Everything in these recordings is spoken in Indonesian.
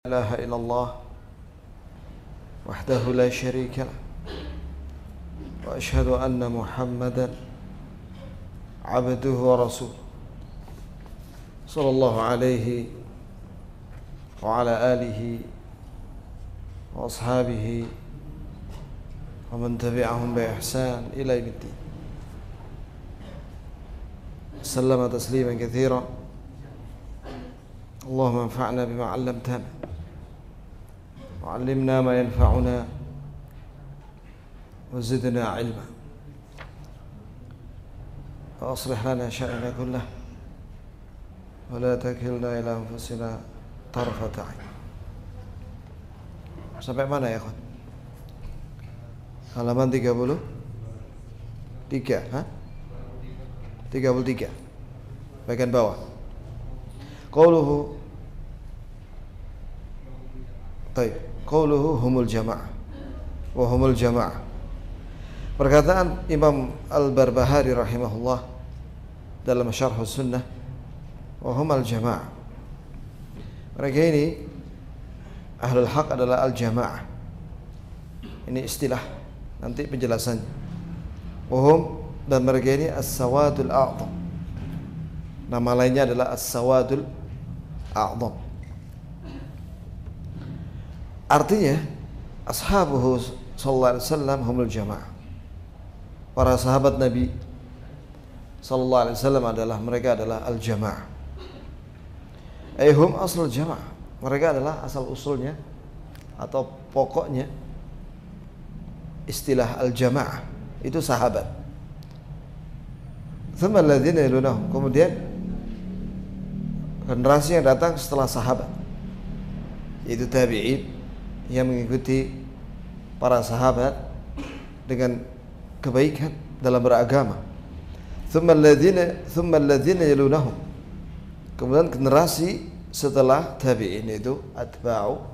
لا إله إلا الله وحده لا شريك له وأشهد أن محمدا عبده ورسوله صلى الله عليه وعلى آله وأصحابه ومن تبعهم بإحسان إلى يوم الدين سلم تسليما كثيرا. اللهم انفعنا بما علمتنا وعلمنا ما ينفعنا وزدنا علما وأصلح لنا شأننا كله ولا تكلنا إلى أنفسنا طرفة عين. Sampai mana ya, kawan? Halaman 33, 33 bagian bawah. Qauluhu humul jamaah wa humul jamaah. Perkataan Imam Al-Barbahari rahimahullah dalam Syarh Sunnah, wa humul jamaah. Mereka ini ahlul haq adalah al-jamaah. Ini istilah, nanti penjelasannya. Wahum, dan mereka ini as-sawadul a'zam. Nama lainnya adalah as-sawadul a'zam. Artinya ashabuhu sallallahu alaihi wasallam humul jamaah. Para sahabat Nabi sallallahu alaihi wasallam mereka adalah al-jamaah. Hum aslul jamaah. Mereka adalah asal usulnya atau pokoknya istilah al-jamaah itu sahabat. Thumma alladhina yalunahum, kemudian generasi yang datang setelah sahabat yaitu tabi'in yang mengikuti para sahabat dengan kebaikan dalam beragama. Thumma alladhina yalunahum, kemudian generasi setelah tabi'in itu atba'u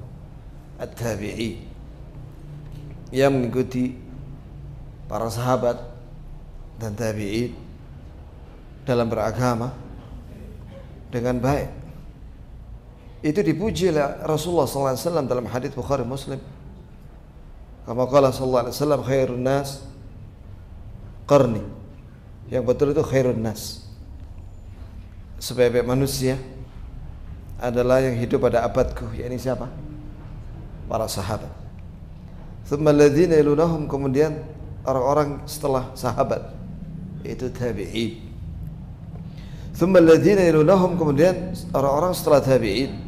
at-tabi'in yang mengikuti para sahabat dan tabi'in dalam beragama dengan baik. Itu dipuji oleh Rasulullah SAW dalam hadits Bukhari Muslim. Kama qala sallallahu alaihi wasallam, khairun nas qarni. Yang betul itu khairun nas, sebaik-baik manusia adalah yang hidup pada abadku, yakni siapa? Para sahabat. Thumma alladhina yalunahum, kemudian orang-orang setelah sahabat yaitu tabi'in. Thumma alladhina yalunahum, kemudian orang-orang setelah tabi'in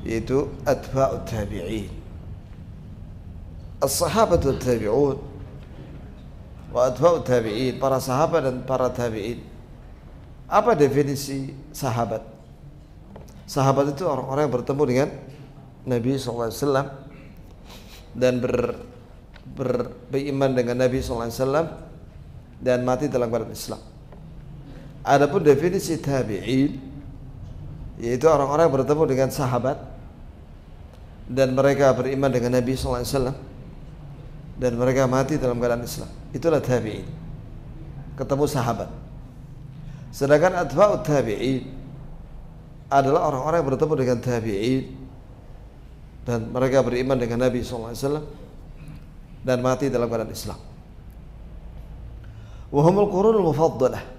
yaitu atba'ut tabi'in. As-sahabatu tabi'un wa atba'ut tabi'in, para sahabat dan para tabi'in. Apa definisi sahabat? Sahabat itu orang-orang yang bertemu dengan Nabi SAW dan beriman dengan Nabi SAW dan mati dalam keadaan Islam. Adapun definisi tabi'in yaitu orang-orang yang bertemu dengan sahabat dan mereka beriman dengan Nabi SAW dan mereka mati dalam keadaan Islam. Itulah tabi'in, ketemu sahabat. Sedangkan atba'ut tabi'in adalah orang-orang yang bertemu dengan tabi'in dan mereka beriman dengan Nabi SAW dan mati dalam keadaan Islam. Wahumul qurunul mufaddalah.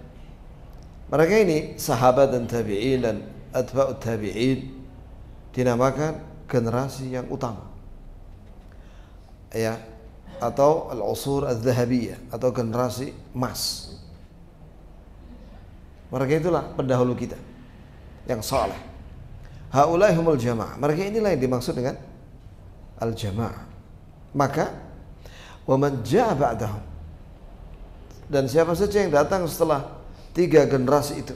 Mereka ini sahabat dan tabi'in dan atba'ut tabi'in dinamakan generasi yang utama, ya, atau al-usur al-dhahabiyah, atau generasi emas. Mereka itulah pendahulu kita yang saleh. Haulai humul jamaah. Mereka inilah yang dimaksud dengan al-jamaah. Maka wa man jaa ba'dahum, dan siapa saja yang datang setelah tiga generasi itu,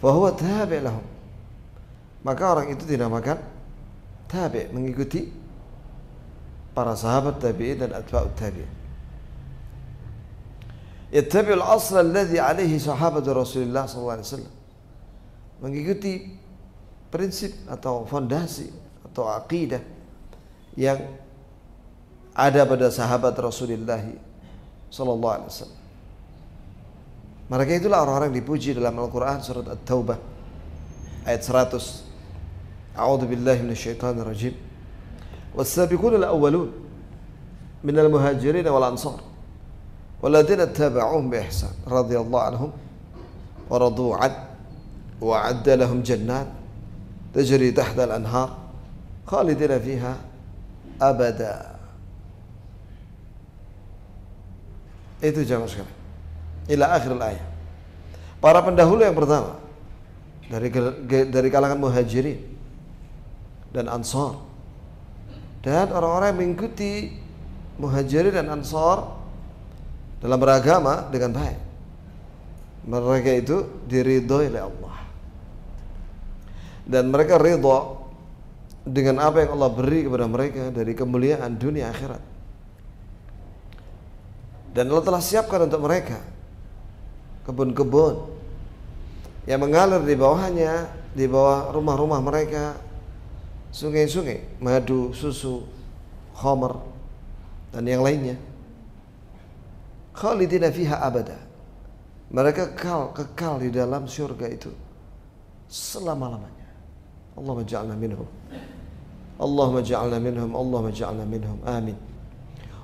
fa huwa tabi' lahum, maka orang itu dinamakan tabi', mengikuti para sahabat tabi'in dan atba'ut tabi'in. Yattabi'ul asla alladhi alaihi sahabatu Rasulullah SAW, mengikuti prinsip atau fondasi atau aqidah yang ada pada sahabat Rasulullah SAW. Mereka itulah orang-orang yang dipuji dalam Al-Quran surat At-Taubah ayat 100. A'udzu billahi minasyaitonir rajim. Was-sabiquna al-awwalun minal muhajirin wal ansar walladzina ittaba'uuhum bi ihsan radhiyallahu anhum wa radu 'an wa 'adda lahum jannat tajri tahta al-anhar khalidina fiha abada. Itu jamaah sekalian. Ila akhir ayat. Para pendahulu yang pertama dari kalangan muhajirin dan ansar, dan orang-orang yang mengikuti muhajirin dan ansar dalam beragama dengan baik, mereka itu diridhoi oleh Allah dan mereka ridha dengan apa yang Allah beri kepada mereka dari kemuliaan dunia akhirat, dan Allah telah siapkan untuk mereka kebun-kebun yang mengalir di bawahnya, di bawah rumah-rumah mereka, sungai-sungai, madu, susu, khamar, dan yang lainnya. Khalidina fiha abada. Mereka kekal di dalam surga itu selama-lamanya. Allahumma ja'alna minhum. Allahumma ja'alna minhum. Allahumma ja'alna minhum. Amin.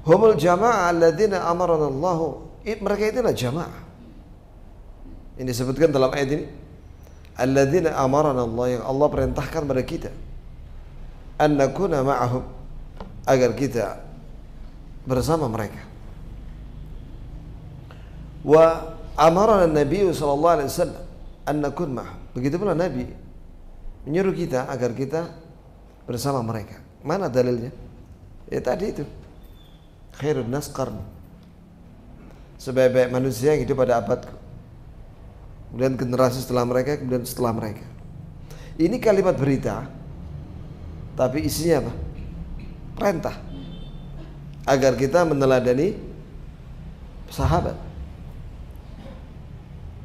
Humul jama'ah alladzina amarana Allah. Mereka itulah jamaah. Ini disebutkan dalam ayat ini. Alladzina amarana Allah, yang Allah perintahkan kepada kita an nakuna ma'ahum, agar kita bersama mereka. Wa amarana Nabi sallallahu alaihi wasallam an nakun ma'ahum. Begitu pula Nabi menyuruh kita agar kita bersama mereka. Mana dalilnya? Ya tadi itu. Khairun nas qarni. Sebaik-baik manusia yang hidup pada abadku. Kemudian generasi setelah mereka, kemudian setelah mereka. Ini kalimat berita, tapi isinya apa? Perintah agar kita meneladani sahabat.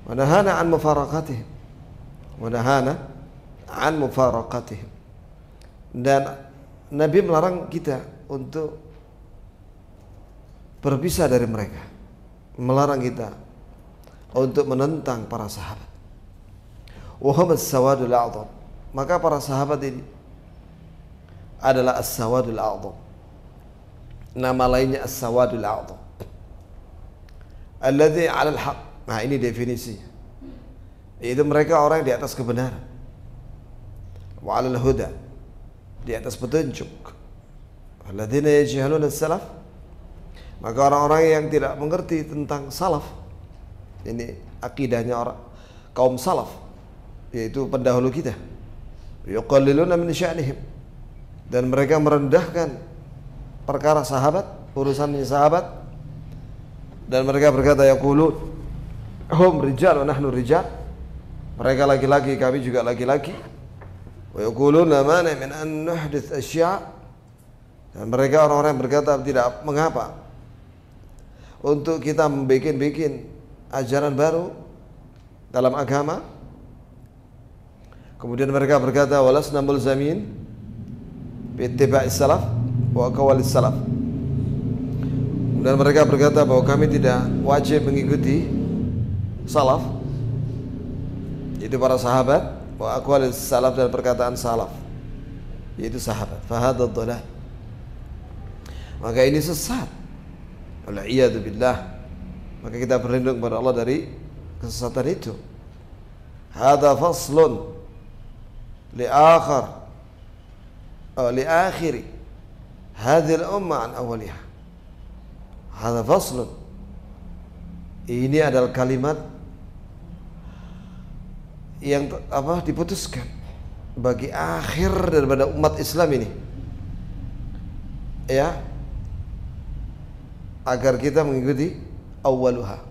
Wa nahana an mufaraqatihim. Wa nahana an mufaraqatihim. Dan Nabi melarang kita untuk berpisah dari mereka. Melarang kita untuk menentang para sahabat. Wahum as-sawadul a'zam. Maka para sahabat ini adalah as-sawadul a'zam. Nama lainnya as-sawadul a'zam. Alladzi 'alal haq. Nah, ini definisinya. Yaitu mereka orang yang di atas kebenaran. Wa 'alal huda. Di atas petunjuk. Alladzina yajhaluna as-salaf. Maka orang-orang yang tidak mengerti tentang salaf. Ini akidahnya orang kaum salaf, yaitu pendahulu kita. Yuqalliluna min sya'nihim. Dan mereka merendahkan perkara sahabat, urusannya sahabat. Dan mereka berkata yaqulun hum rijal wa nahnu rijal. Mereka laki-laki, kami juga laki-laki. Wa yaquluna ma min an nuhdits asya'. Dan mereka orang-orang yang berkata tidak mengapa untuk kita membikin ajaran baru dalam agama. Kemudian mereka berkata walasna mulzamin bi ittiba'is salaf wa aqwalis salaf. Dan mereka berkata bahwa kami tidak wajib mengikuti salaf, yaitu para sahabat, wa aqwalis salaf, dan perkataan salaf, yaitu sahabat. Fahadha dhalal. Maka ini sesat. Wal-iyadu billah. Maka kita berlindung kepada Allah dari kesesatan itu. Hadza faslun li akhiri hadhihi al-ummah an awwaliha. Hadza faslun. Ini adalah kalimat yang diputuskan bagi akhir daripada umat Islam ini. Ya. Agar kita mengikuti awwaliha,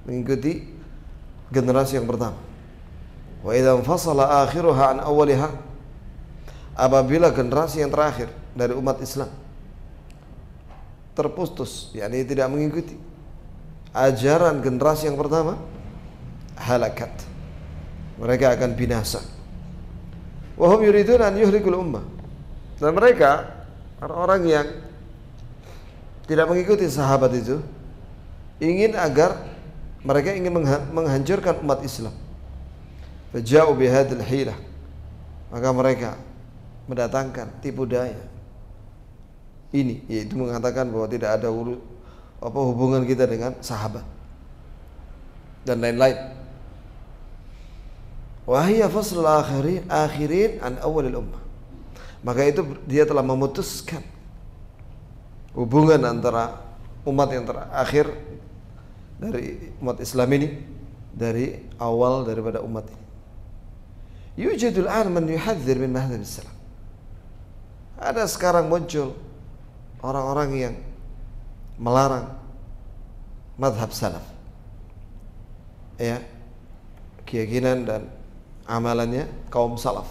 mengikuti generasi yang pertama. Wa idza fasala akhiruha an awwaliha, apabila generasi yang terakhir dari umat Islam terputus, yakni tidak mengikuti ajaran generasi yang pertama, halakat, mereka akan binasa. Wa hum yuridun an yuhlikul ummah. Dan mereka orang-orang yang tidak mengikuti sahabat itu ingin agar mereka ingin menghancurkan umat Islam. Faja'u bihadil hilah. maka mereka mendatangkan tipu daya ini, yaitu mengatakan bahwa tidak ada hubungan kita dengan sahabat dan lain-lain. Wahiyya faslul akhirin an awalil ummah. Maka itu dia telah memutuskan hubungan antara umat yang terakhir dari umat Islam ini dari awal daripada umat ini. Yujadul an man yuhadzir min madhhab salam. Ada sekarang muncul orang-orang yang melarang madhab salaf, ya, keyakinan dan amalannya kaum salaf,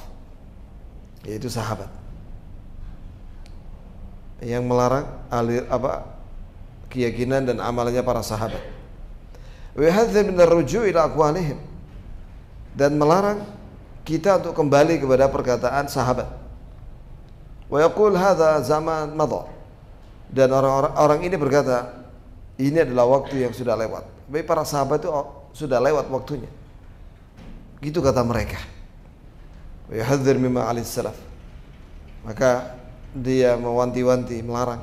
yaitu sahabat, yang melarang keyakinan dan amalannya para sahabat. Wa yahdzir min ar-ruju' ila aqwalihim, dan melarang kita untuk kembali kepada perkataan sahabat. Wa yaqul hadza zaman madha, dan orang-orang ini berkata ini adalah waktu yang sudah lewat. Baik, para sahabat itu sudah lewat waktunya. Gitu kata mereka. Wa yahdzir mimma 'alis salaf. Maka dia mewanti-wanti, melarang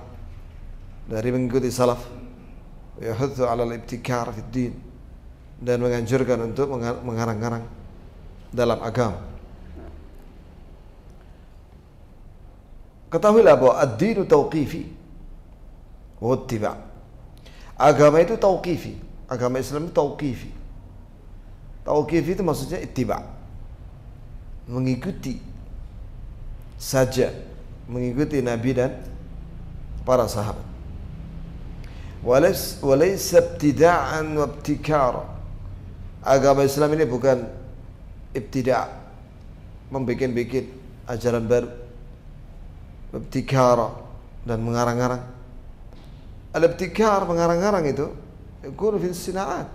dari mengikuti salaf. Wa yahuddu 'ala al-ibtikar fid din, dan menganjurkan untuk mengarang-arang dalam agama. Ketahuilah bahwa ad-dinu tauqifi wa ittiba'. Agama itu tauqifi, agama Islam itu tauqifi. Tauqifi itu maksudnya ittiba', mengikuti saja, mengikuti Nabi dan para sahabat. Walaysa ibtida'an wa ibtikara. Agama Islam ini bukan ibtida', membikin-bikin ajaran baru, ibtikara, dan mengarang-arang. Al-ibtikar, mengarang-arang itu yakunu fil sina'at.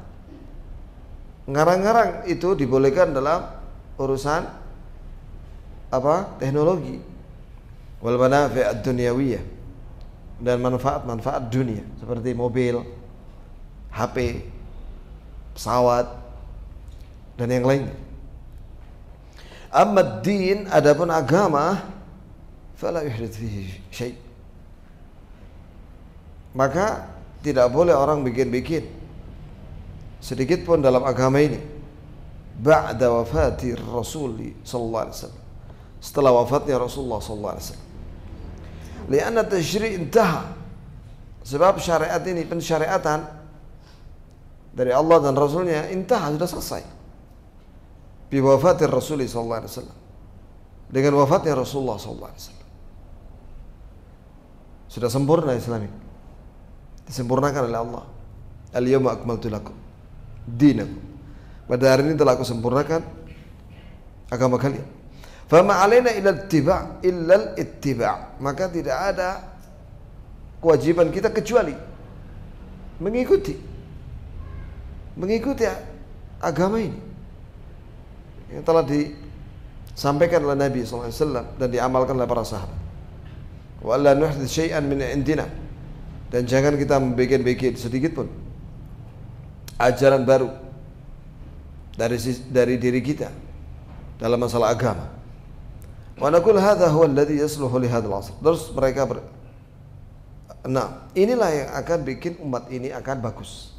Mengarang-arang itu dibolehkan dalam urusan teknologi, wal manafi' ad-dunyawiyah, dan manfaat-manfaat dunia seperti mobil, HP, pesawat, dan yang lainnya. Amma ad-din, adapun agama, fala yuhdits fihi syai', maka tidak boleh orang bikin-bikin sedikit pun dalam agama ini ba'da wafati Rasul sallallahu alaihi wasallam, setelah wafatnya Rasulullah sallallahu alaihi wasallam. Lianna tashri' intaha, sebab syariat ini, pensyariatan dari Allah dan Rasulnya intaha, sudah selesai. Bi wafati Rasul sallallahu alaihi wasallam, dengan wafatnya Rasulullah sallallahu alaihi wasallam sudah sempurna Islam ini, disempurnakan oleh Allah. Al-yawma akmaltu lakum dinakum, pada hari ini telah aku sempurnakan agama kalian. Fama alaina illa ittiba', maka tidak ada kewajiban kita kecuali mengikuti agama ini yang telah disampaikan oleh Nabi SAW dan diamalkan oleh para sahabat. Wa alla nuhdits syai'an min indina, dan jangan kita membikin-bikin sedikit pun ajaran baru dari diri kita dalam masalah agama. Wa naqul hadza huwa alladhi yasluhu li hadzal 'asr. Terus mereka inilah yang akan bikin umat ini akan bagus.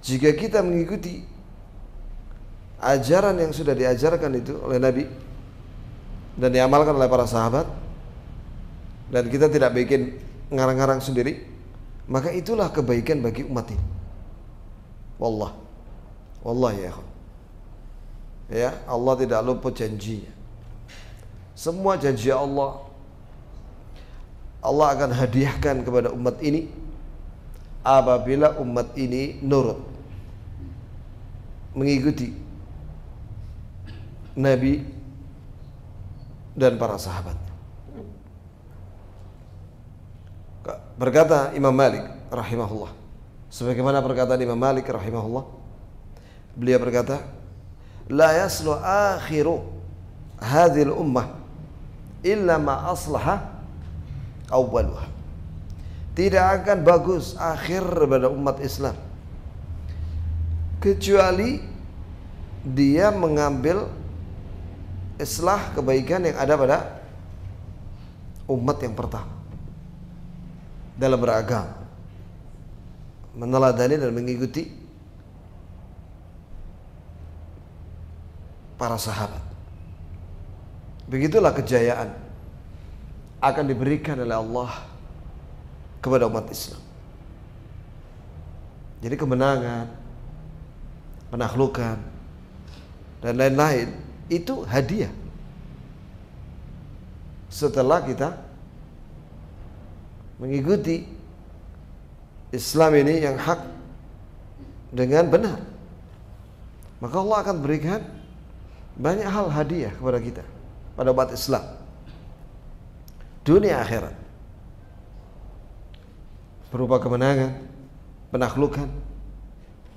Jika kita mengikuti ajaran yang sudah diajarkan itu oleh Nabi dan diamalkan oleh para sahabat, dan kita tidak bikin ngarang-ngarang sendiri, maka itulah kebaikan bagi umat ini. Wallah ya ikhwan. Ya, Allah tidak luput janjinya. Semua janji Allah akan hadiahkan kepada umat ini apabila umat ini nurut, mengikuti Nabi dan para sahabat. Berkata Imam Malik rahimahullah, sebagaimana perkataan Imam Malik rahimahullah, beliau berkata, la yaslu akhiru hadhil ummah illa ma aslaha awwaluha. Tidak akan bagus akhir pada umat Islam kecuali dia mengambil islah kebaikan yang ada pada umat yang pertama dalam beragama, meneladani dan mengikuti para sahabat. Begitulah kejayaan akan diberikan oleh Allah kepada umat Islam. Jadi kemenangan, penaklukan, dan lain-lain itu hadiah setelah kita mengikuti Islam ini yang hak dengan benar. Maka Allah akan berikan banyak hal hadiah kepada kita, pada umat Islam, dunia akhirat, berupa kemenangan, penaklukan,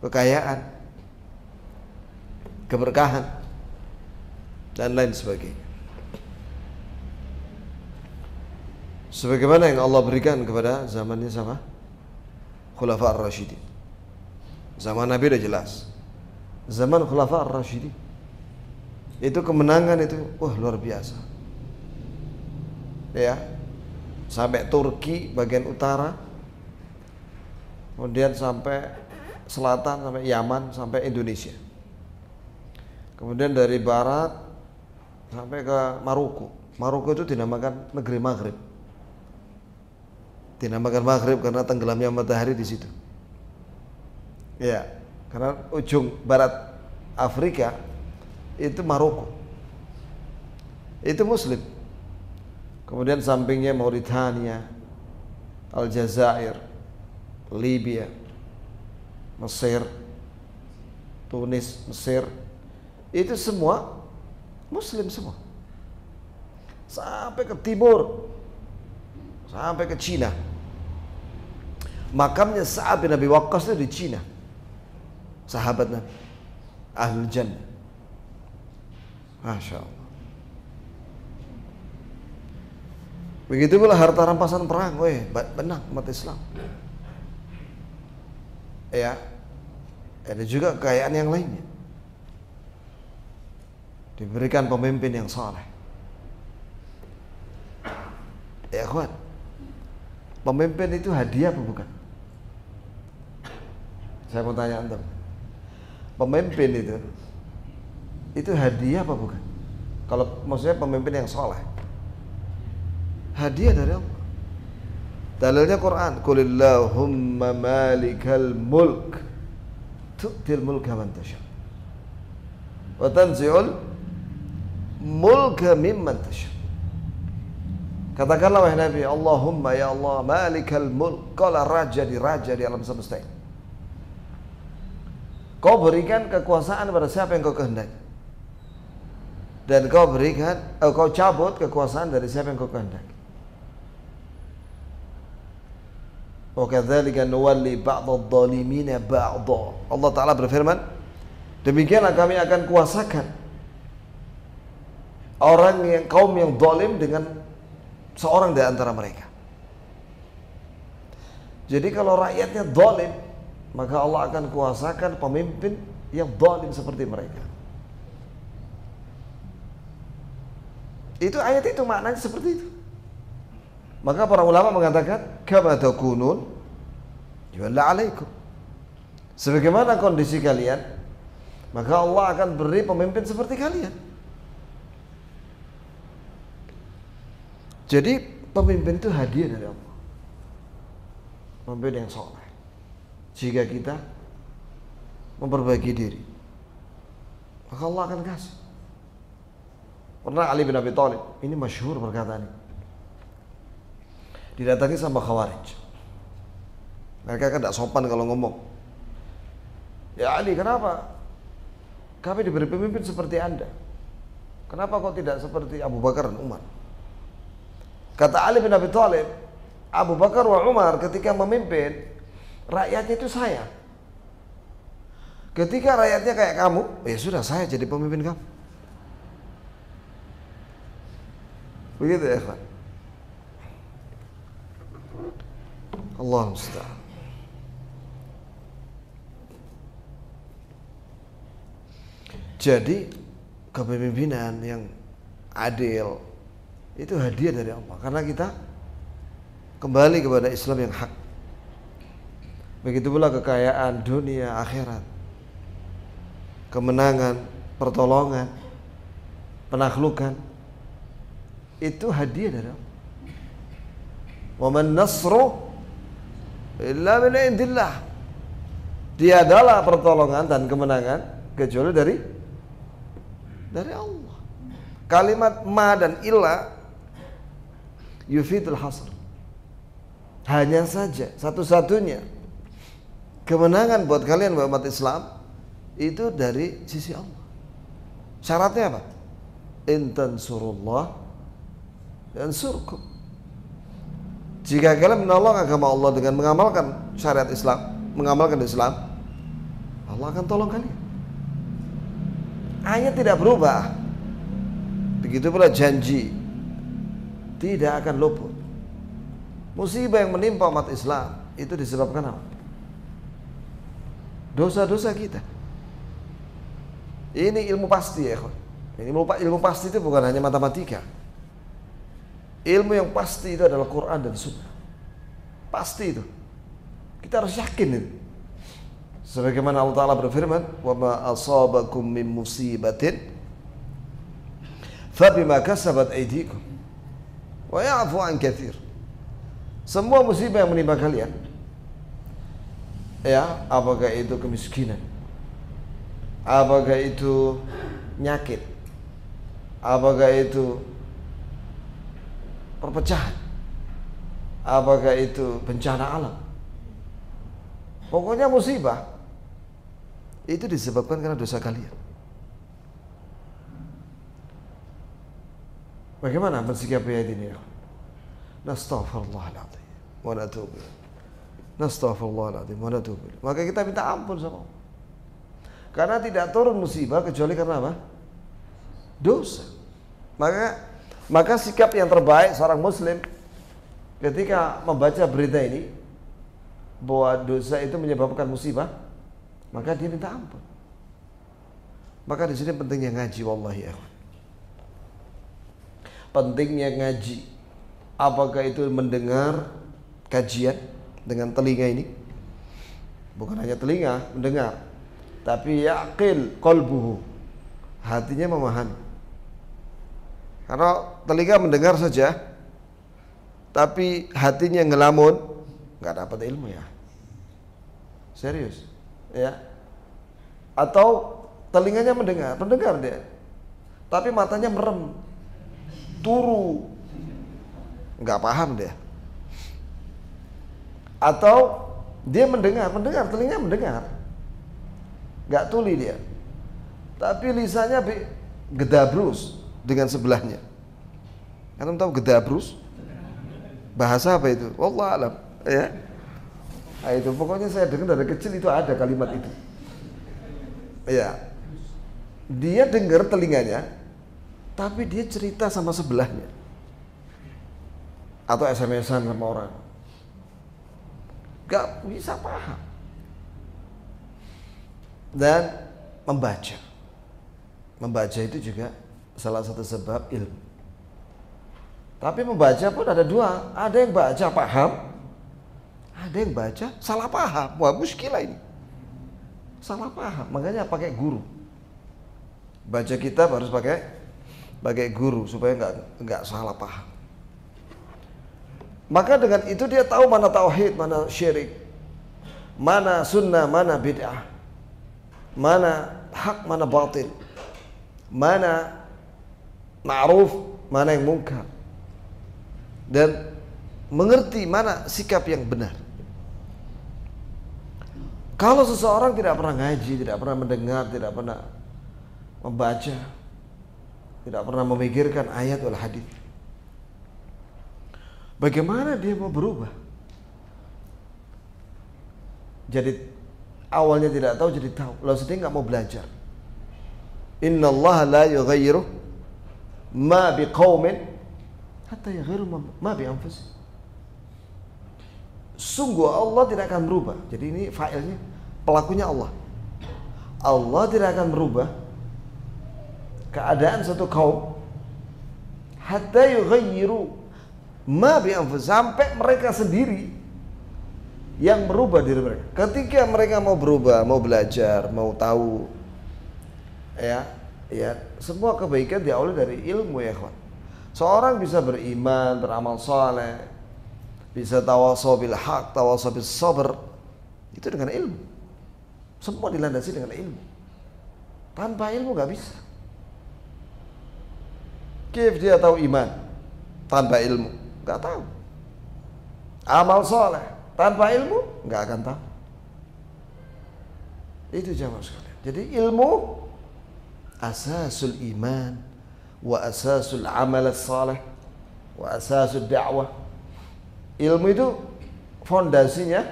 kekayaan, keberkahan, dan lain sebagainya. Sebagaimana yang Allah berikan kepada zamannya sama Khulafa ar-Rasyidin. Zaman Nabi udah jelas. Zaman Khulafa ar-Rasyidin itu kemenangan itu luar biasa. Ya. Sampai Turki bagian utara, kemudian sampai selatan, sampai Yaman, sampai Indonesia. Kemudian dari barat sampai ke Maroko. Maroko itu dinamakan negeri Maghrib. Dinamakan Maghrib karena tenggelamnya matahari di situ. Ya, karena ujung barat Afrika itu Maroko. Itu Muslim. Kemudian sampingnya Mauritania, Aljazair, Libya, Mesir, Tunis, Mesir. Itu semua Muslim semua. Sampai ke timur, sampai ke Cina. Makamnya Sa'ad bin Abi Waqqas itu di Cina. Sahabat Nabi, Ahlul Jannah. Masya Allah. Begitu pula harta rampasan perang, benang umat Islam. Ya, ada juga kekayaan yang lainnya. Diberikan pemimpin yang saleh. Ya kawan, pemimpin itu hadiah apa bukan? Saya mau tanya antum, pemimpin itu hadiah apa bukan? Kalau maksudnya pemimpin yang saleh, hadiah dari Allah. Dalilnya Quran, Qulillahumma malikal mulk tu'til mulka man tasha wa tanzi'ul mulka mimman tasha. Katakanlah wahai Nabi, Allahumma ya Allah malikal mulk, kaulah raja di alam semesta ini. Kau berikan kekuasaan pada siapa yang kau kehendaki, dan kau berikan, kau cabut kekuasaan dari siapa yang kau kehendaki. Wa kadzalika nuwalli ba'dadh-dhalimina ba'dha. Allah Ta'ala berfirman, demikianlah kami akan kuasakan kaum yang zalim dengan seorang di antara mereka. Jadi kalau rakyatnya zalim, maka Allah akan kuasakan pemimpin yang zalim seperti mereka. Itu ayat itu maknanya seperti itu. Maka para ulama mengatakan kama takunun yuwalla alaikum. Sebagaimana kondisi kalian, maka Allah akan beri pemimpin seperti kalian. Jadi pemimpin itu hadiah dari Allah. Pemimpin yang saleh. Jika kita memperbaiki diri, maka Allah akan kasih. Pernah Ali bin Abi Thalib, ini masyhur perkataan ini, didatangi sama Khawarij. Mereka kan tidak sopan kalau ngomong. Ya Ali, kenapa kami diberi pemimpin seperti Anda? Kenapa kok tidak seperti Abu Bakar dan Umar? Kata Ali bin Abi Thalib, Abu Bakar wa Umar ketika memimpin, rakyatnya itu saya. Ketika rakyatnya kayak kamu, ya sudah, saya jadi pemimpin kamu. Begitu ya ikhwan. Allah musta'an. Jadi kepemimpinan yang adil. Itu hadiah dari Allah karena kita kembali kepada Islam yang hak. Begitu pula kekayaan dunia akhirat, kemenangan, pertolongan, penaklukan, itu hadiah dari Allah. Wa man nasru illa min indillah. Dia adalah pertolongan dan kemenangan kecuali dari Allah. Kalimat ma dan illa yufidul hasr. Hanya saja satu-satunya kemenangan buat kalian umat Islam itu dari sisi Allah. Syaratnya apa? In tansurullah yansurkum. Jika kalian menolong agama Allah dengan mengamalkan syariat Islam, mengamalkan Islam, Allah akan tolong kalian. Ayat tidak berubah. Begitu pula janji tidak akan luput. Musibah yang menimpa umat Islam itu disebabkan apa? Dosa-dosa kita. Ini ilmu pasti ya, ini ilmu pasti itu bukan hanya matematika. Ilmu yang pasti itu adalah Quran dan Sunnah. Pasti itu. Kita harus yakin itu. Sebagaimana Allah Ta'ala berfirman, "Wa ma asabakum min musibatin fabima kasabat aydikum wa ya'fu an katsir." Semua musibah yang menimpa kalian, ya, apakah itu kemiskinan, apakah itu nyakit, apakah itu perpecahan, apakah itu bencana alam, pokoknya musibah itu disebabkan karena dosa kalian. Bagaimana mensikapi ayat ini? Nastaghfirullahaladzim wa natubu ilaih. Nastaghfirullahaladzim wa natubu ilaih. Maka kita minta ampun sama Allah. Karena tidak turun musibah kecuali karena apa? Dosa. Maka sikap yang terbaik seorang muslim ketika membaca berita ini bahwa dosa itu menyebabkan musibah, maka dia minta ampun. Maka di sini pentingnya ngaji, wallahi ya. Pentingnya ngaji. Apakah itu mendengar kajian dengan telinga ini? Bukan hanya telinga mendengar, tapi yaqil qalbuhu, hatinya memahami. Karena telinga mendengar saja, tapi hatinya ngelamun, nggak dapat ilmu ya. Serius, ya. Atau telinganya mendengar dia, tapi matanya merem, turu, nggak paham dia. Atau dia mendengar, telinga mendengar, nggak tuli dia, tapi lisannya gedabrus dengan sebelahnya. Antum tahu gedabrus? Bahasa apa itu? Wallah alam, ya. Nah, itu pokoknya saya dengar dari kecil itu ada kalimat itu. Ya, dia dengar telinganya, tapi dia cerita sama sebelahnya, atau SMS-an sama orang, gak bisa paham. Dan membaca itu juga salah satu sebab ilmu. Tapi membaca pun ada dua, ada yang baca paham, ada yang baca salah paham. Wah, muskilah ini, salah paham. Makanya pakai guru. Baca kitab harus pakai guru supaya nggak salah paham. Maka dengan itu dia tahu mana tauhid, mana syirik, mana sunnah, mana bid'ah, mana hak, mana batil, mana ma'ruf, mana yang mungkar, dan mengerti mana sikap yang benar. Kalau seseorang tidak pernah ngaji, tidak pernah mendengar, tidak pernah membaca, tidak pernah memikirkan ayat wal hadis, bagaimana dia mau berubah? Jadi awalnya tidak tahu jadi tahu, lalu sedih nggak mau belajar. Inna Allah la yughayyiru ma biqaumin hatta yughayyiru ma bi anfusihim. Sungguh Allah tidak akan berubah. Jadi ini failnya, pelakunya Allah. Allah tidak akan merubah keadaan satu kaum hatta yughayyiru ma bi anfusihim, sampai mereka sendiri yang merubah diri mereka. Ketika mereka mau berubah, mau belajar, mau tahu, ya, semua kebaikan diawali dari ilmu, ya kawan. Seorang bisa beriman, beramal saleh, bisa tawasau bil haq, tawasau bis sabr, itu dengan ilmu. Semua dilandasi dengan ilmu. Tanpa ilmu gak bisa. Kif dia tahu iman tanpa ilmu? Gak tahu. Amal saleh tanpa ilmu gak akan tahu. Itu jamaah sekalian. Jadi ilmu asasul iman wa asasul amal saleh wa asasul da'wah. Ilmu itu fondasinya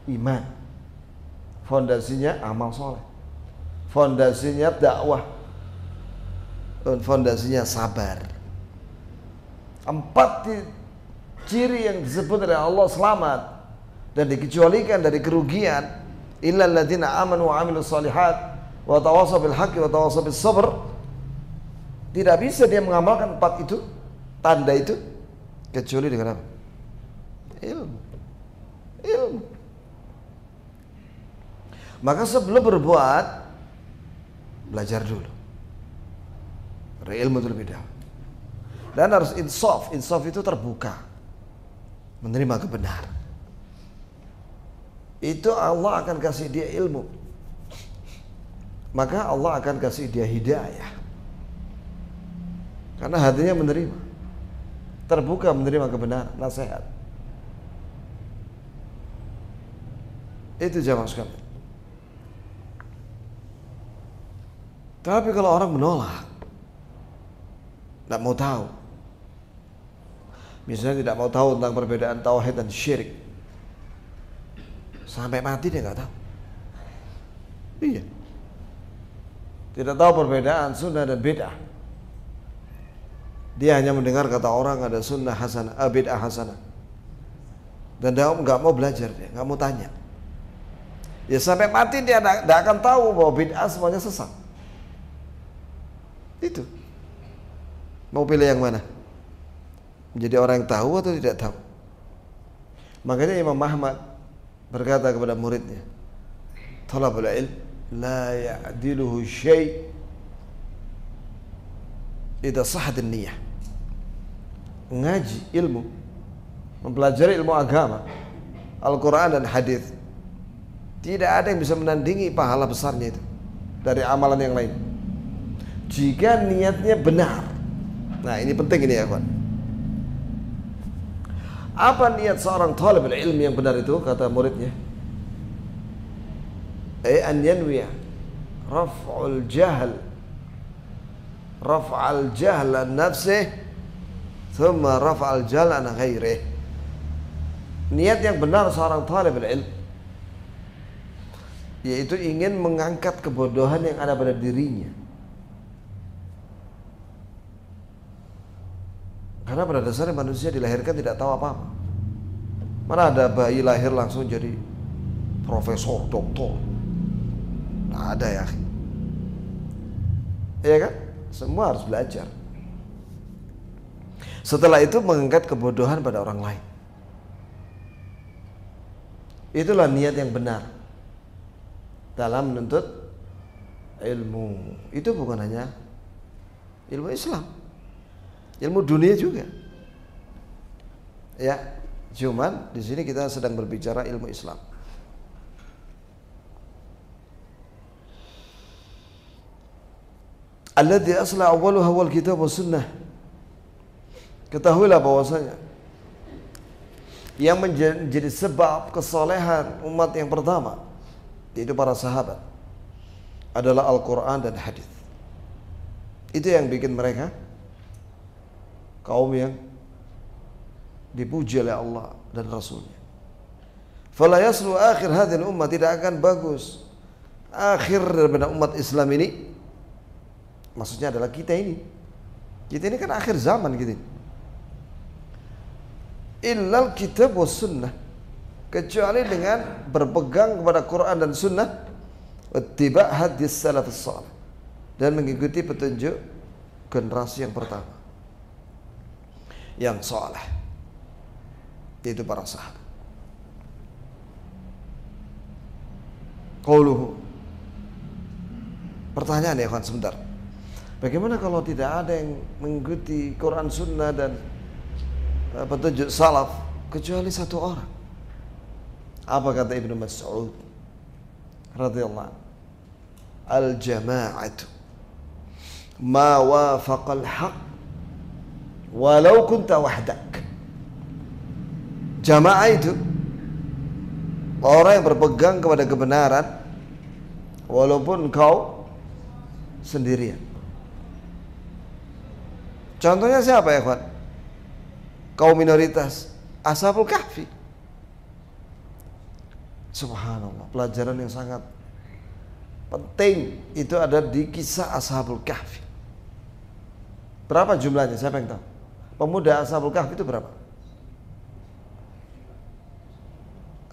iman, fondasinya amal saleh, fondasinya dakwah, dan fondasinya sabar. 4 ciri yang disebut oleh Allah selamat dan dikecualikan dari kerugian. Illal ladzina amanu wa amilus shalihat wa tawassaw bil haqqi wa tawassaw bis sabr. Tidak bisa dia mengamalkan 4 itu, tanda itu, kecuali dengan apa? Ilmu. Ilmu. Maka sebelum berbuat, belajar dulu. Ilmu itu lebih dahulu. Dan harus insaf. Insaf itu terbuka, menerima kebenaran. Itu Allah akan kasih dia ilmu. Maka Allah akan kasih dia hidayah. Karena hatinya menerima, terbuka menerima kebenaran, nasihat. Itu jamaah sekalian. Tapi kalau orang menolak, tidak mau tahu, misalnya tidak mau tahu tentang perbedaan tauhid dan syirik, sampai mati dia nggak tahu. Iya. Tidak tahu perbedaan sunnah dan bid'ah. Dia hanya mendengar kata orang ada sunnah hasanah, bid'ah hasanah, dan dia nggak mau belajar, dia nggak mau tanya. Ya sampai mati dia tidak akan tahu bahwa bid'ah semuanya sesat. Itu. Mau pilih yang mana? Menjadi orang yang tahu atau tidak tahu? Makanya Imam Ahmad berkata kepada muridnya, talabul ilm la ya'diluhu syai' idza sahhat an-niyyah. Ngaji ilmu, mempelajari ilmu agama, Al-Quran dan hadis, tidak ada yang bisa menandingi pahala besarnya itu dari amalan yang lain, jika niatnya benar. Nah ini penting ini ya kawan. Apa niat seorang talibul ilmi yang benar itu? Kata muridnya, an yanwiya raf'ul jahl, raf'al jahl an nafsih, thumma raf'al jahl an ghairih. Niat yang benar seorang talibul ilmi yaitu ingin mengangkat kebodohan yang ada pada dirinya. Karena pada dasarnya manusia dilahirkan tidak tahu apa-apa. Mana ada bayi lahir langsung jadi profesor, doktor? Tidak ada ya. Iya kan? Semua harus belajar. Setelah itu mengangkat kebodohan pada orang lain. Itulah niat yang benar dalam menuntut ilmu. Itu bukan hanya ilmu Islam, ilmu dunia juga. Ya, cuman di sini kita sedang berbicara ilmu Islam. Alladzi asla awwaluha wal kitab was sunnah. Ketahuilah bahwasanya yang menjadi sebab kesalehan umat yang pertama, yaitu para sahabat, adalah Al-Quran dan hadis. Itu yang bikin mereka kaum yang dipuji oleh Allah dan Rasulnya. Fala yaslu akhir hadhihi ummah, tidak akan bagus akhir daripada umat Islam ini. Maksudnya adalah kita ini. Kita ini kan akhir zaman gitu. Illal kitab was sunnah, kecuali dengan berpegang kepada Quran dan sunnah, wattiba' hadis salafus salih, dan mengikuti petunjuk generasi yang pertama. yang saleh, yaitu para sahabat. Qauluhu. Pertanyaan ya kawan sebentar. Bagaimana kalau tidak ada yang mengikuti Quran Sunnah dan petunjuk salaf kecuali satu orang? Apa kata Ibnu Mas'ud radhiyallahu anhu? Al-jama'atu ma wafaqal haq walau kunta wahdak. Jamaah itu orang yang berpegang kepada kebenaran walaupun kau sendirian. Contohnya siapa ya kawan? Kaum minoritas, Ashabul Kahfi. Subhanallah, pelajaran yang sangat penting itu ada di kisah Ashabul Kahfi. Berapa jumlahnya? Siapa yang tahu? Pemuda Ashabul Kahfi itu berapa?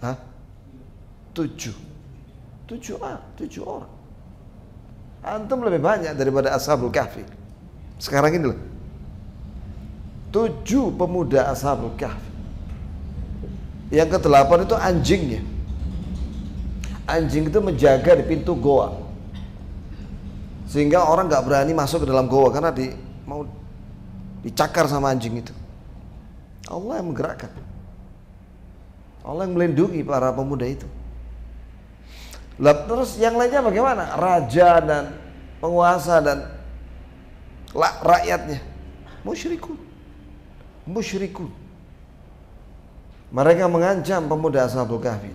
Hah? 7 orang. Antum lebih banyak daripada Ashabul Kahfi. Sekarang ini loh, 7 pemuda Ashabul Kahfi. Yang ke-8 itu anjingnya. Anjing itu menjaga di pintu goa, sehingga orang gak berani masuk ke dalam goa karena mau dicakar sama anjing itu. Allah yang menggerakkan, Allah yang melindungi para pemuda itu. Terus yang lainnya bagaimana? Raja dan penguasa dan rakyatnya musyrikun. Mereka mengancam pemuda Ashabul Kahfi,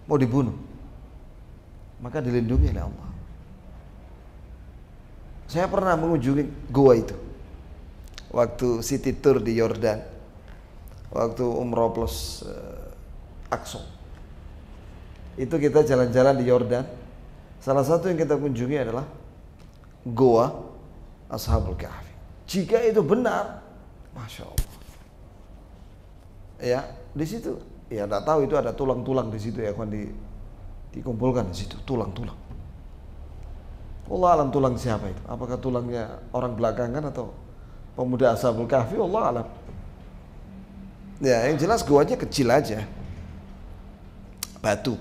mau dibunuh, maka dilindungi oleh Allah. Saya pernah mengunjungi gua itu waktu city tour di Yordan, waktu umroh plus Aqsa. Itu kita jalan-jalan di Yordan. Salah satu yang kita kunjungi adalah gua Ashabul Kahfi. Jika itu benar, Masya Allah. Ya, di situ, ya tidak tahu itu ada tulang-tulang di situ ya, dikumpulkan di situ tulang-tulang. Allah alam tulang siapa itu? Apakah tulangnya orang belakangan atau pemuda Ashabul Kahfi? Allah alam. Ya, yang jelas guanya kecil aja, batu.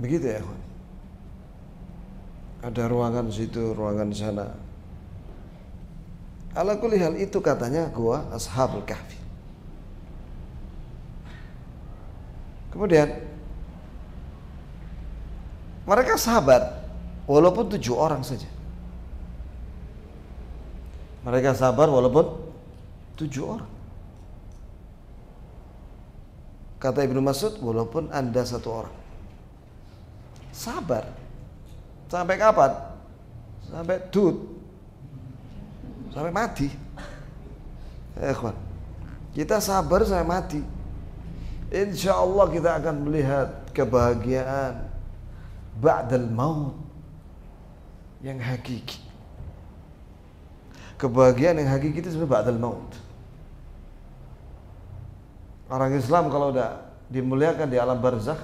Begitu ya, ada ruangan di situ, ruangan di sana. Ala kulli hal itu katanya gua Ashabul Kahfi. Kemudian mereka sabar walaupun 7 orang saja. Mereka sabar walaupun 7 orang. Kata Ibnu Mas'ud, walaupun Anda 1 orang. Sabar. Sampai kapan? Sampai sampai mati. Ikhwan, kita sabar sampai mati. Insya Allah kita akan melihat kebahagiaan ba'dal maut yang hakiki. Kebahagiaan yang hakiki itu sebenarnya ba'dal maut. Orang Islam kalau udah dimuliakan di alam barzakh,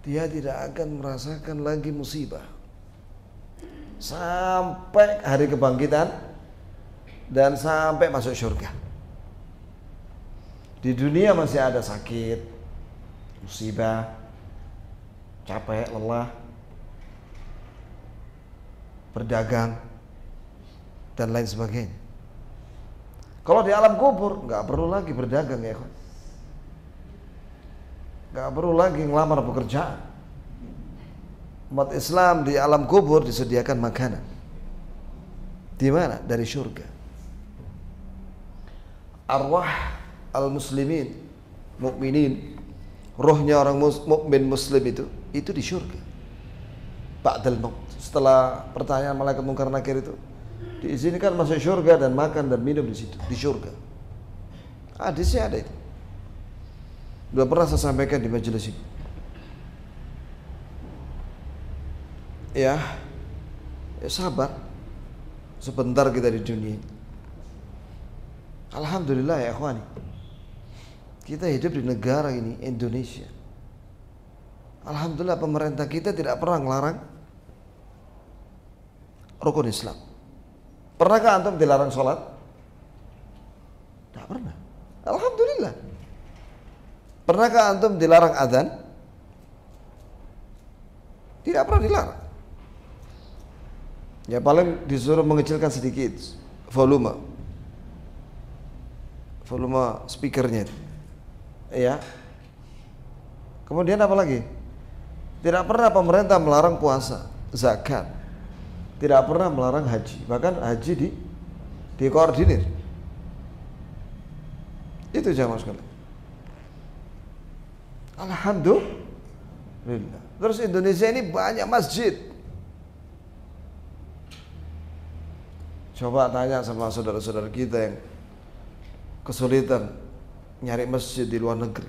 dia tidak akan merasakan lagi musibah sampai hari kebangkitan dan sampai masuk surga. Di dunia masih ada sakit, musibah, capek, lelah, berdagang, dan lain sebagainya. Kalau di alam kubur nggak perlu lagi berdagang ya, nggak perlu lagi ngelamar pekerjaan. Umat Islam di alam kubur disediakan makanan. Di mana? Dari surga. Arwah al-muslimin, mukminin, rohnya orang mukmin muslim itu di surga. Ba'dal maut. Setelah pertanyaan malaikat Munkar Nakir itu, diizinkan masuk surga dan makan dan minum di situ, di surga. Hadisnya ada itu. Sudah pernah saya sampaikan di majelis ini. Ya sabar. Sebentar kita di dunia. Alhamdulillah ya ikhwani, kita hidup di negara ini, Indonesia. Alhamdulillah pemerintah kita tidak pernah melarang rukun Islam. Pernahkah antum dilarang sholat? Tidak pernah. Alhamdulillah. Pernahkah antum dilarang adzan? Tidak pernah dilarang. Ya paling disuruh mengecilkan sedikit volume speakernya itu. Ya. Kemudian apa lagi? Tidak pernah pemerintah melarang puasa, zakat. Tidak pernah melarang haji. Bahkan haji dikoordinir. Itu jamaah sekalian. Alhamdulillah. Terus Indonesia ini banyak masjid. Coba tanya sama saudara-saudara kita yang kesulitan nyari masjid di luar negeri.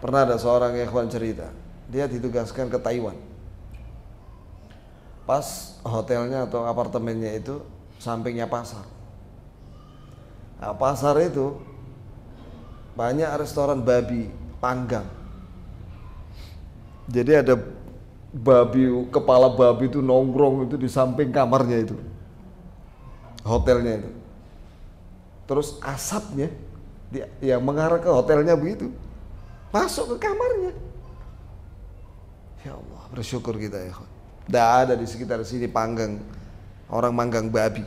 Pernah ada seorang ikhwan cerita, dia ditugaskan ke Taiwan. Pas hotelnya atau apartemennya itu sampingnya pasar. Nah, pasar itu banyak restoran babi panggang. Jadi ada kepala babi itu nongkrong itu di samping kamarnya itu, hotelnya itu. Terus asapnya yang mengarah ke hotelnya begitu, masuk ke kamarnya. Ya Allah, bersyukur kita ya. Tidak ada di sekitar sini orang manggang babi.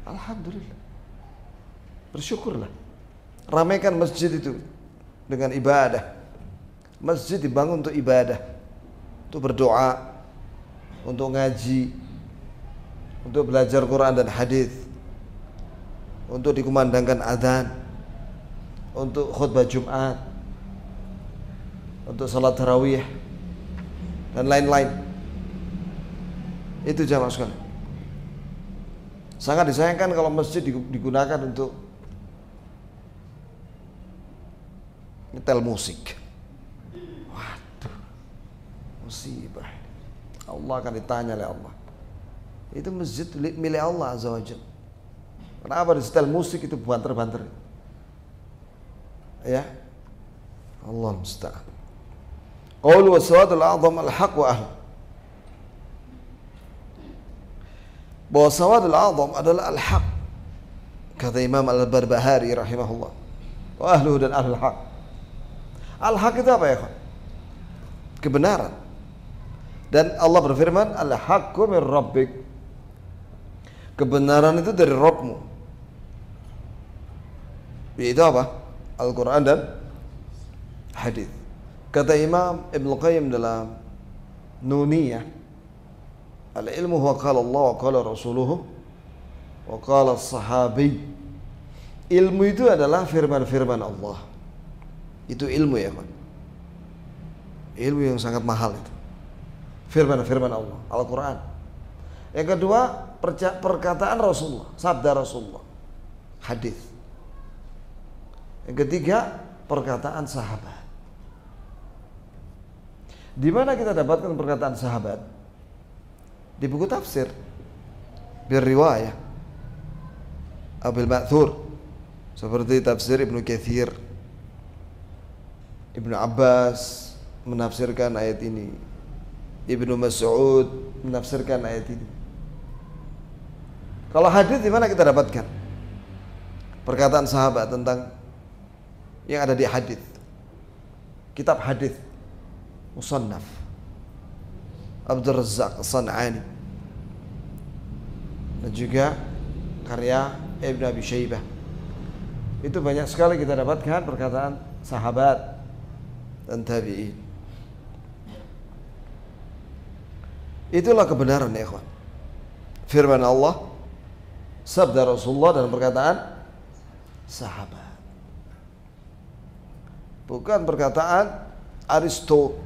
Alhamdulillah. Bersyukurlah. Ramaikan masjid itu dengan ibadah. Masjid dibangun untuk ibadah, untuk berdoa, untuk ngaji, untuk belajar Quran dan hadis, untuk dikumandangkan adzan, untuk khutbah Jumat, untuk salat tarawih dan lain-lain. Itu jamaah sekalian. Sangat disayangkan kalau masjid digunakan untuk nyetel musik. Waduh, musibah. Allah akan ditanya oleh Allah. Itu masjid milik Allah Azza wa Jalla. Kenapa disetel musik itu banter-banter? Ya, Allah musta'an. Qaul wa sawadul a'zam al-haq wa ahl. Bahwa sawadul a'zam adalah al-haq. Kata Imam Al-Barbahari rahimahullah. Wa ahluhu dan ahlul haq. Al-haq itu apa ya? Kebenaran. Dan Allah berfirman, al-haqqu min rabbik. Kebenaran itu dari Rabbmu. Itu apa? Al-Quran dan hadis. Kata Imam Ibn Qayyim dalam Nuniyah, al-ilmu huwa qala Allah wa qala rasuluhu wa qala sahabi. Ilmu itu adalah firman-firman Allah. Itu ilmu ya kan? Ilmu yang sangat mahal itu. Firman-firman Allah, Al-Quran. Yang kedua, perkataan Rasulullah, sabda Rasulullah, hadis. Yang ketiga, perkataan sahabat. Di mana kita dapatkan perkataan sahabat? Di buku tafsir, bir-riwayah, Abil Ma'thur, seperti tafsir Ibnu Katsir. Ibnu Abbas menafsirkan ayat ini. Ibnu Mas'ud menafsirkan ayat ini. Kalau hadis di mana kita dapatkan perkataan sahabat tentang yang ada di hadis? Kitab hadis Musannaf Abdul Razzaq As-San'ani dan juga karya Ibnu Abi Syaibah. Itu banyak sekali kita dapatkan perkataan sahabat dan tabi'in. Itulah kebenaran ya ikhwan. Firman Allah, sabda Rasulullah dan perkataan sahabat. Bukan perkataan Aristo,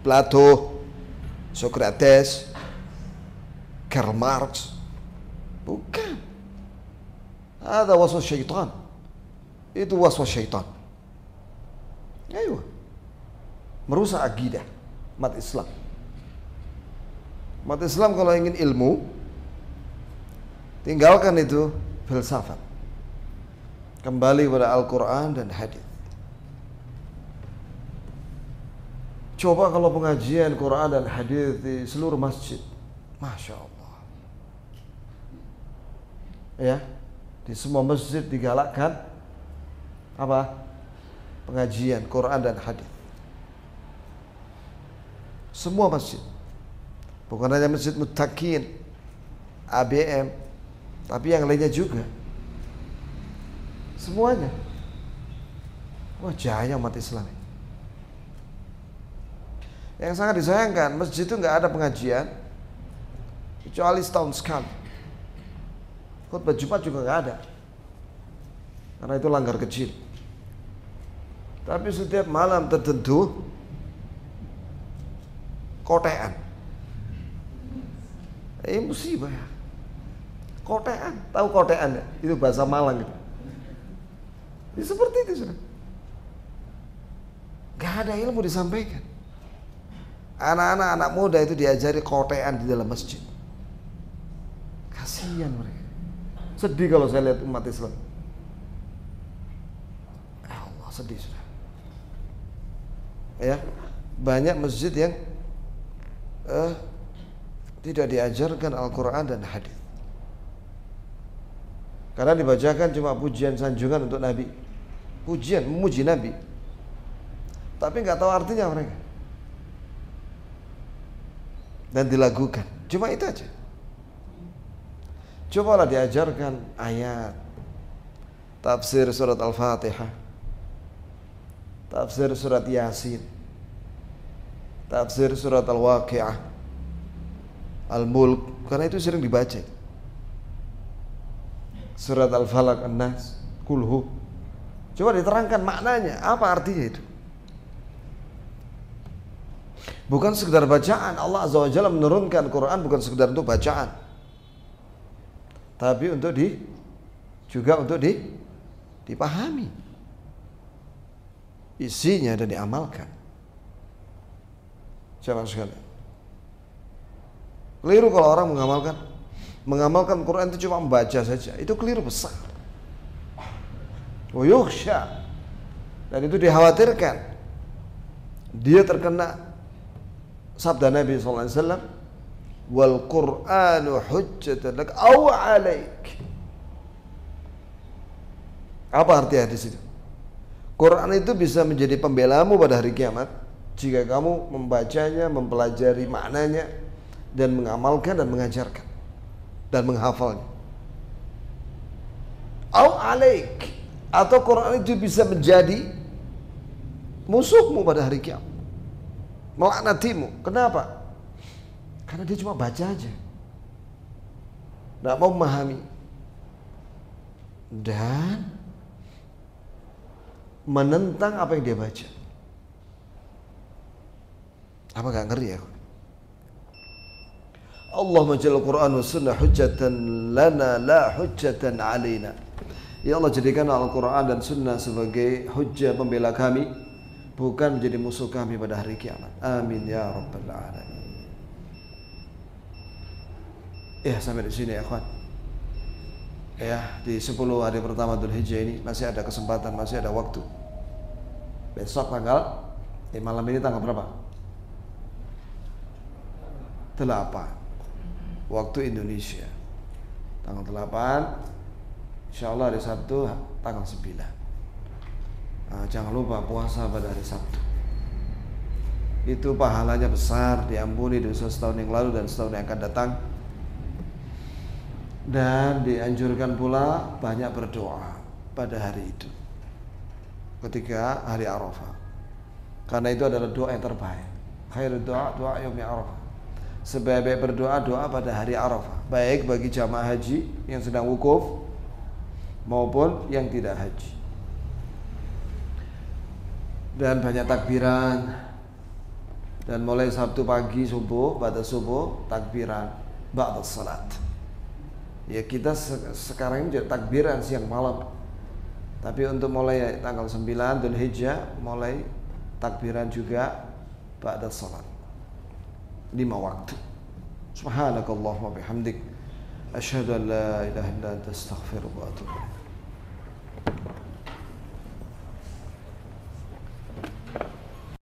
Plato, Socrates, Karl Marx. Bukan. Ada waswas syaitan. Itu waswas syaitan. Ayo. Merusak akidah umat Islam. Umat Islam kalau ingin ilmu, tinggalkan itu filsafat. Kembali kepada Al-Quran dan hadis. Coba kalau pengajian Quran dan hadis di seluruh masjid, Masya Allah. Ya, Di semua masjid digalakkan apa? Pengajian Quran dan hadis. Semua masjid. Bukan hanya masjid Muttaqin, ABM, tapi yang lainnya juga. Semuanya. Wah, jaya umat Islam. Yang sangat disayangkan, masjid itu nggak ada pengajian kecuali setahun sekali. Khutbah Jumat juga nggak ada, karena itu langgar kecil. Tapi setiap malam tertentu kotean. Musibah ya. Kotean, tahu kotean ya? Itu bahasa Malang gitu. Ini seperti itu sudah. Gak ada ilmu disampaikan. Anak-anak muda itu diajari kotean di dalam masjid. Kasihan mereka. Sedih kalau saya lihat umat Islam. Ya Allah, sedih sudah. Ya, banyak masjid yang tidak diajarkan Al-Quran dan hadis. Karena dibacakan cuma pujian sanjungan untuk Nabi. Pujian, memuji Nabi. Tapi nggak tahu artinya mereka. Dan dilagukan. Cuma itu aja. Cobalah diajarkan ayat. Tafsir surat Al-Fatihah. Tafsir surat Yasin. Tafsir surat Al-Waqi'ah. Al-Mulk. Karena itu sering dibaca. Surat Al-Falaq, An-Nas, Kulhu. Coba diterangkan maknanya. Apa artinya itu? Bukan sekedar bacaan. Allah Azza wa Jalla menurunkan Quran bukan sekedar untuk bacaan. Tapi untuk juga untuk dipahami. Isinya dan diamalkan. Jangan sekalian. Keliru kalau orang mengamalkan Quran itu cuma membaca saja. Itu keliru besar. Wa yukhsha. Dan itu dikhawatirkan. Dia terkena sabda Nabi SAW, wal Qur'anu hujjatan lak aw alaik. Apa arti hadis itu? Quran itu bisa menjadi pembelamu pada hari kiamat jika kamu membacanya, mempelajari maknanya, dan mengamalkan dan mengajarkan dan menghafalnya. Aw alaik, atau Quran itu bisa menjadi musuhmu pada hari kiamat, melaknatimu. Kenapa? Karena dia cuma baca aja, tidak mau memahami dan menentang apa yang dia baca. Apa gak ngeri ya? Allah menjadikan Al-Quran wa sunnah hujjatan lana la hujjatan alina. Ya Allah, jadikan Al-Quran dan sunnah sebagai hujjah pembela kami, bukan menjadi musuh kami pada hari kiamat. Amin ya rabbal alamin. Ya, sampai di sini ya kawan. Ya, di 10 hari pertama Dzulhijjah ini masih ada kesempatan, masih ada waktu. Besok tanggal malam ini tanggal berapa? 8 waktu Indonesia. Tanggal 8 insyaallah hari Sabtu tanggal 9. Jangan lupa puasa pada hari Sabtu. Itu pahalanya besar, diampuni dosa setahun yang lalu dan setahun yang akan datang. Dan dianjurkan pula banyak berdoa pada hari itu, ketika hari Arafah. Karena itu adalah doa yang terbaik. Khairud doa, doa yaumi Arafah. Sebaik-baik berdoa, doa pada hari Arafah. Baik bagi jamaah haji yang sedang wukuf maupun yang tidak haji. Dan banyak takbiran. Dan mulai Sabtu pagi subuh, pada subuh takbiran ba'da salat. Ya, kita sekarang ini takbiran siang malam. Tapi untuk mulai tanggal 9 Dzulhijjah mulai takbiran juga ba'da salat. 5 waktu. Subhanakallahumma bihamdik asyhadu an la ilaha illa anta astaghfiruka wa atubu ilaik.